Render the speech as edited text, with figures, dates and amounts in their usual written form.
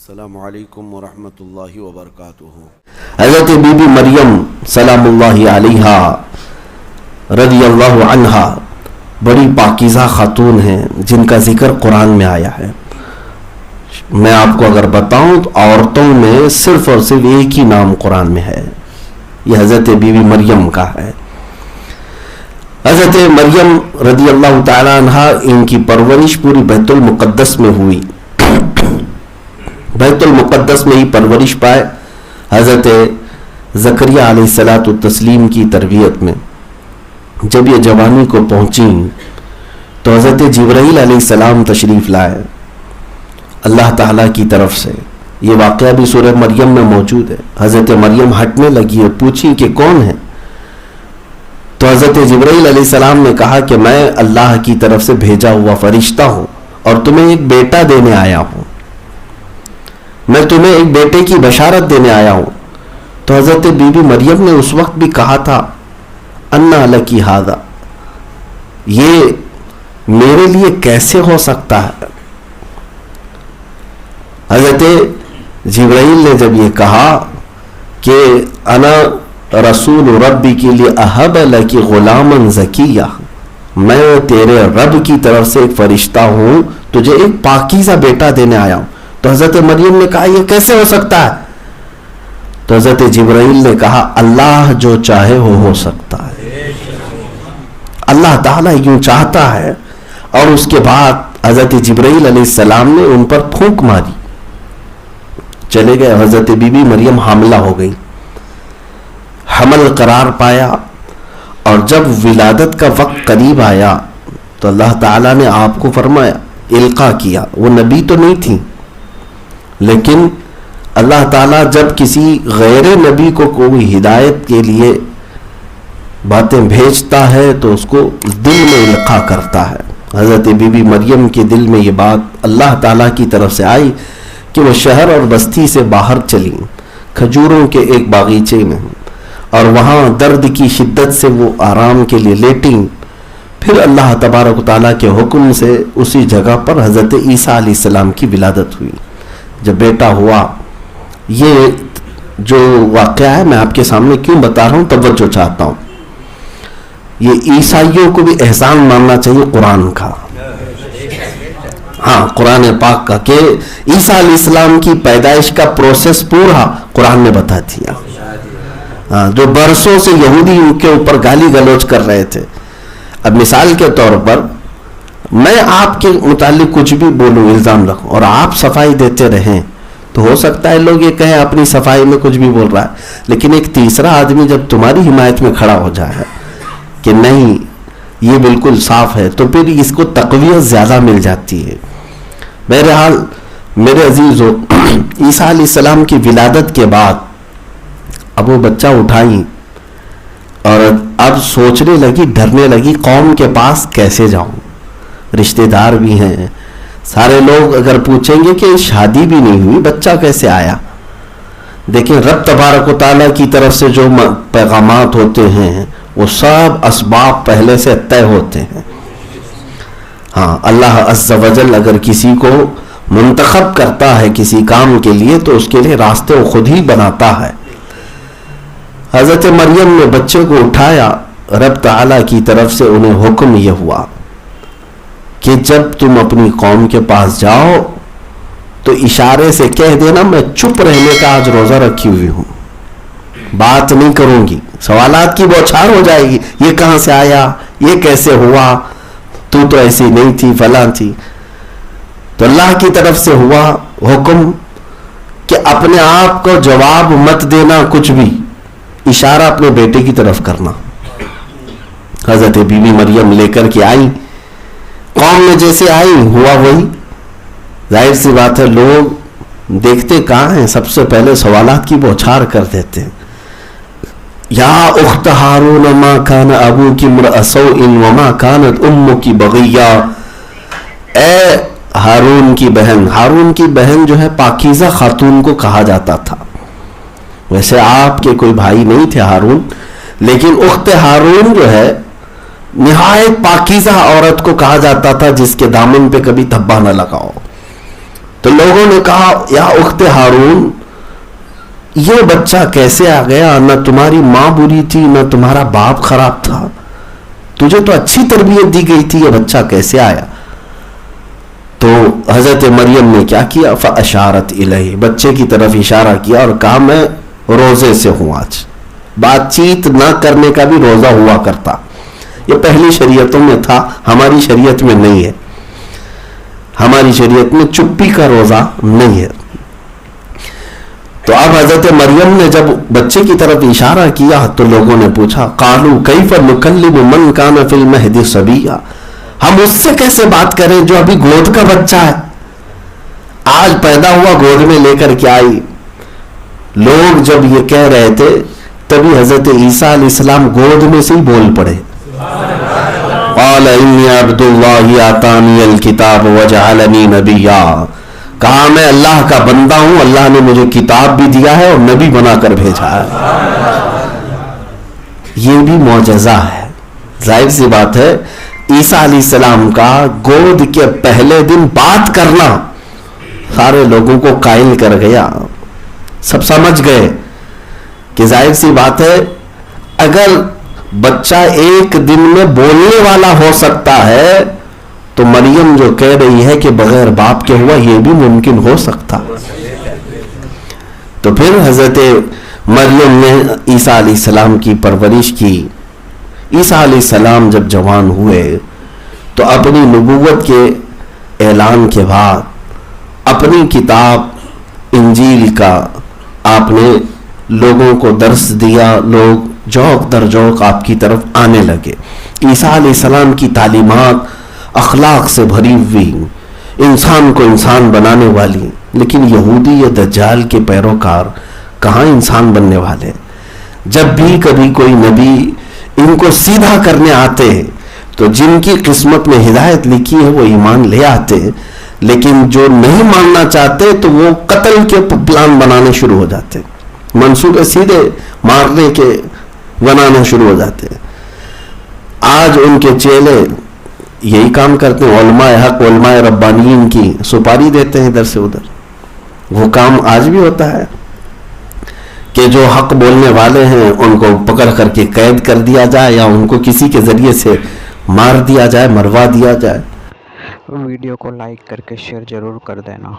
السلام علیکم ورحمۃ اللہ وبرکاتہ۔ حضرت بی بی مریم سلام اللہ علیہا رضی اللہ عنہا بڑی پاکیزہ خاتون ہیں جن کا ذکر قرآن میں آیا ہے۔ میں آپ کو اگر بتاؤں تو عورتوں میں صرف اور صرف ایک ہی نام قرآن میں ہے، یہ حضرت بی بی مریم کا ہے۔ حضرت مریم رضی اللہ تعالی عنہا، ان کی پرورش پوری بیت المقدس میں ہوئی، بیت المقدس میں ہی پرورش پائے۔ حضرت زکریہ علیہ الصلاۃ والتسلیم کی تربیت میں جب یہ جوانی کو پہنچی تو حضرت جبرائیل علیہ السلام تشریف لائے اللہ تعالیٰ کی طرف سے۔ یہ واقعہ بھی سورہ مریم میں موجود ہے۔ حضرت مریم ہٹنے لگی اور پوچھی کہ کون ہے؟ تو حضرت جبرائیل علیہ السلام نے کہا کہ میں اللہ کی طرف سے بھیجا ہوا فرشتہ ہوں اور تمہیں ایک بیٹا دینے آیا ہوں، میں تمہیں ایک بیٹے کی بشارت دینے آیا ہوں۔ تو حضرت بی بی مریم نے اس وقت بھی کہا تھا انا لکی ھذا، یہ میرے لیے کیسے ہو سکتا ہے؟ حضرت جبرائیل نے جب یہ کہا کہ انا رسول ربی کے لیے اہب لکی غلاما زکیہ، میں تیرے رب کی طرف سے ایک فرشتہ ہوں، تجھے ایک پاکیزہ بیٹا دینے آیا ہوں۔ تو حضرت مریم نے کہا یہ کیسے ہو سکتا ہے؟ تو حضرت جبرائیل نے کہا اللہ جو چاہے وہ ہو سکتا ہے، اللہ تعالیٰ یوں چاہتا ہے۔ اور اس کے بعد حضرت جبرائیل علیہ السلام نے ان پر پھونک ماری، چلے گئے۔ حضرت بی بی مریم حاملہ ہو گئی، حمل قرار پایا، اور جب ولادت کا وقت قریب آیا تو اللہ تعالیٰ نے آپ کو فرمایا، القا کیا۔ وہ نبی تو نہیں تھی، لیکن اللہ تعالیٰ جب کسی غیر نبی کو کوئی ہدایت کے لیے باتیں بھیجتا ہے تو اس کو دل میں القا کرتا ہے۔ حضرت بی بی مریم کے دل میں یہ بات اللہ تعالیٰ کی طرف سے آئی کہ وہ شہر اور بستی سے باہر چلیں، کھجوروں کے ایک باغیچے میں، اور وہاں درد کی شدت سے وہ آرام کے لیے لیٹیں۔ پھر اللہ تبارک و تعالیٰ کے حکم سے اسی جگہ پر حضرت عیسیٰ علیہ السلام کی ولادت ہوئی۔ جب بیٹا ہوا، یہ جو واقعہ ہے میں آپ کے سامنے کیوں بتا رہا ہوں، توجہ چاہتا ہوں۔ یہ عیسائیوں کو بھی احسان ماننا چاہیے قرآن کا، ہاں قرآن پاک کا، کہ عیسیٰ علیہ السلام کی پیدائش کا پروسیس پورا قرآن نے بتا دیا۔ جو برسوں سے یہودی ان کے اوپر گالی گلوچ کر رہے تھے، اب مثال کے طور پر میں آپ کے متعلق کچھ بھی بولوں، الزام رکھوں، اور آپ صفائی دیتے رہیں، تو ہو سکتا ہے لوگ یہ کہیں اپنی صفائی میں کچھ بھی بول رہا ہے، لیکن ایک تیسرا آدمی جب تمہاری حمایت میں کھڑا ہو جائے کہ نہیں یہ بالکل صاف ہے، تو پھر اس کو تقویت زیادہ مل جاتی ہے۔ بہرحال میرے عزیزو، عیسیٰ علیہ السلام کی ولادت کے بعد اب وہ بچہ اٹھائیں اور اب سوچنے لگی، ڈرنے لگی قوم کے پاس کیسے جاؤں، رشتہ دار بھی ہیں، سارے لوگ اگر پوچھیں گے کہ شادی بھی نہیں ہوئی، بچہ کیسے آیا؟ دیکھیں رب تبارک و تعالیٰ کی طرف سے جو پیغامات ہوتے ہیں وہ سب اسباب پہلے سے طے ہوتے ہیں۔ ہاں اللہ عز و جل اگر کسی کو منتخب کرتا ہے کسی کام کے لیے تو اس کے لیے راستے وہ خود ہی بناتا ہے۔ حضرت مریم نے بچے کو اٹھایا، رب تعالیٰ کی طرف سے انہیں حکم یہ ہوا کہ جب تم اپنی قوم کے پاس جاؤ تو اشارے سے کہہ دینا میں چپ رہنے کا آج روزہ رکھی ہوئی ہوں، بات نہیں کروں گی، سوالات کی بوچھار ہو جائے گی، یہ کہاں سے آیا، یہ کیسے ہوا، تو ایسی نہیں تھی، فلاں تھی۔ تو اللہ کی طرف سے ہوا حکم کہ اپنے آپ کو جواب مت دینا کچھ بھی، اشارہ اپنے بیٹے کی طرف کرنا۔ حضرت بی بی مریم لے کر کے آئی، قوم میں جیسے آئی ہوا وہی۔ ظاہر سی بات ہے لوگ دیکھتے کہاں ہیں، سب سے پہلے سوالات کی بوچھار کر دیتے ہیں۔ یا اخت ہارون ما کان ابوکی امرأ سوء وما کانت امکی بغیہ، اے ہارون کی بہن، ہارون کی بہن جو ہے پاکیزہ خاتون کو کہا جاتا تھا۔ ویسے آپ کے کوئی بھائی نہیں تھے ہارون، لیکن اخت ہارون جو ہے نہایت پاکیزہ عورت کو کہا جاتا تھا جس کے دامن پہ کبھی دھبا نہ لگاؤ۔ تو لوگوں نے کہا یا اخت ہارون یہ بچہ کیسے آ گیا؟ نہ تمہاری ماں بری تھی نہ تمہارا باپ خراب تھا، تجھے تو اچھی تربیت دی گئی تھی، یہ بچہ کیسے آیا؟ تو حضرت مریم نے کیا کیا؟ فاشارت الیہ، بچے کی طرف اشارہ کیا اور کہا میں روزے سے ہوں آج۔ بات چیت نہ کرنے کا بھی روزہ ہوا کرتا، یہ پہلی شریعتوں میں تھا، ہماری شریعت میں نہیں ہے، ہماری شریعت میں چپی کا روزہ نہیں ہے۔ تو اب حضرت مریم نے جب بچے کی طرف اشارہ کیا تو لوگوں نے پوچھا قالوا کیف نکلم من کان فی المہد صبیا، ہم اس سے کیسے بات کریں جو ابھی گود کا بچہ ہے، آج پیدا ہوا گود میں لے کر کے آئی۔ لوگ جب یہ کہہ رہے تھے تبھی حضرت عیسیٰ علیہ السلام گود میں سے ہی بول پڑے، قال انی عبد اللہ آتانی الکتاب وجعلنی نبیا، کہا میں اللہ کا بندہ ہوں، اللہ نے مجھے کتاب بھی دیا ہے اور نبی بنا کر بھیجا ہے۔ یہ بھی معجزہ ہے، ظاہر سی بات ہے عیسیٰ علیہ السلام کا گود کے پہلے دن بات کرنا سارے لوگوں کو قائل کر گیا۔ سب سمجھ گئے کہ ظاہر سی بات ہے اگر بچہ ایک دن میں بولنے والا ہو سکتا ہے تو مریم جو کہہ رہی ہے کہ بغیر باپ کے ہوا یہ بھی ممکن ہو سکتا۔ تو پھر حضرت مریم نے عیسیٰ علیہ السلام کی پرورش کی۔ عیسیٰ علیہ السلام جب جوان ہوئے تو اپنی نبوت کے اعلان کے بعد اپنی کتاب انجیل کا آپ نے لوگوں کو درس دیا، لوگ جوق در جوق آپ کی طرف آنے لگے۔ عیسیٰ علیہ السلام کی تعلیمات اخلاق سے بھری ہوئی، انسان کو انسان بنانے والی، لیکن یہودی یا دجال کے پیروکار کہاں انسان بننے والے؟ جب بھی کبھی کوئی نبی ان کو سیدھا کرنے آتے تو جن کی قسمت میں ہدایت لکھی ہے وہ ایمان لے آتے، لیکن جو نہیں ماننا چاہتے تو وہ قتل کے پلان بنانے شروع ہو جاتے، منصوبے سیدھے مارنے کے بنانا شروع ہو جاتے۔ آج ان کے چیلے یہی کام کرتے ہیں، علماء حق علماء ربانیین کی سپاری دیتے ہیں ادھر سے ادھر۔ وہ کام آج بھی ہوتا ہے کہ جو حق بولنے والے ہیں ان کو پکڑ کر کے قید کر دیا جائے یا ان کو کسی کے ذریعے سے مار دیا جائے، مروا دیا جائے۔ ویڈیو کو لائک کر کے شیئر ضرور کر دینا۔